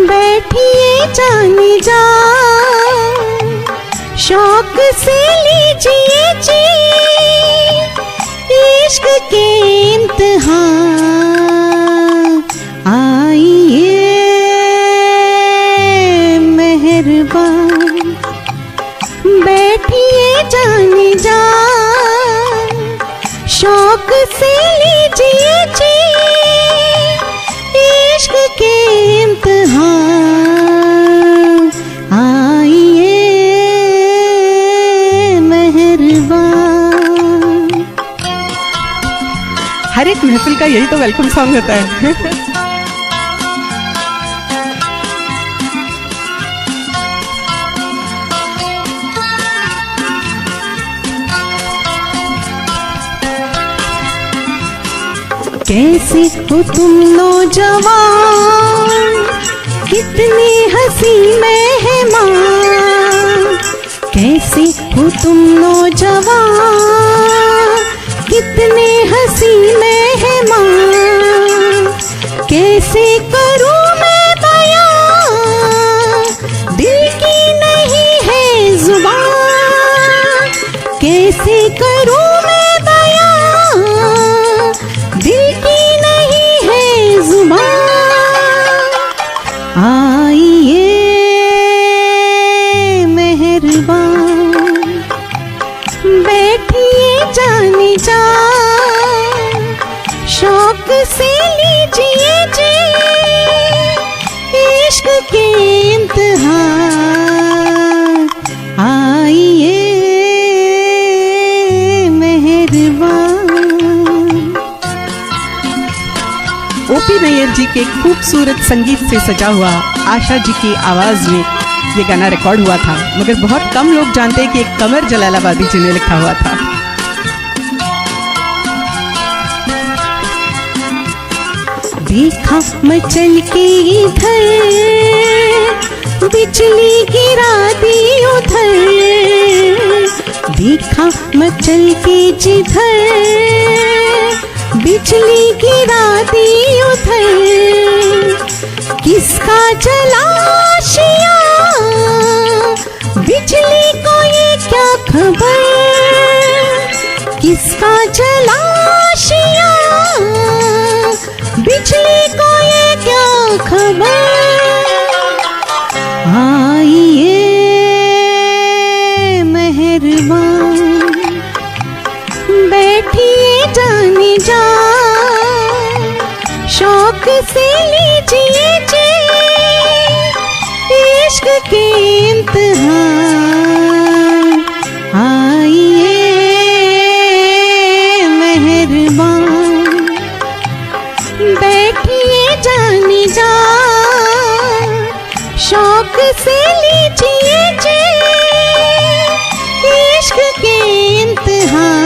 बैठिए जाने जा, शौक से लीजिए जी इश्क के इम्तिहान। आइए मेहरबान, बैठिए जाने जा, शौक से लीजिए जी इश्क के इम्तिहान। आइए मेहरबान। हर एक महफिल का यही तो वेलकम सॉन्ग होता है। कैसे हो तुम नौजवान, कितनी हंसी मेहमान। कैसे हो तुम नौजवान, कितने हंसी मेहमान। कैसे करूं मैं बयां, दिल की नहीं है जुबान। कैसे करूं मैं बयां, दिल की नहीं है जुबान। आइए मेहरबान, बैठिए जाने जा, शौक से लीजिए जी इश्क के इम्तिहान। आइए मेहरबान। ओपी नैयर जी के खूबसूरत संगीत से सजा हुआ आशा जी की आवाज में ये गाना रिकॉर्ड हुआ था, मगर बहुत कम लोग जानते हैं कि एक कमर जलालाबादी जी ने लिखा हुआ था। देखा मचल के इधर, बिजली गिरा दी उधर। देखा मचल के जिधर, बिजली गिरा दी उधर। किसका जलाशिया, बिजली को ये क्या खबर। किसका जलाशिया, बिजली को ये क्या खबर। आइए मेहरबान, बैठिए जाने जा, शौक से लीजिए जी इश्क के इम्तिहान। आइए मेहरबान, बैठिए जाने जा, शौक से लीजिए जी इश्क के इम्तिहान।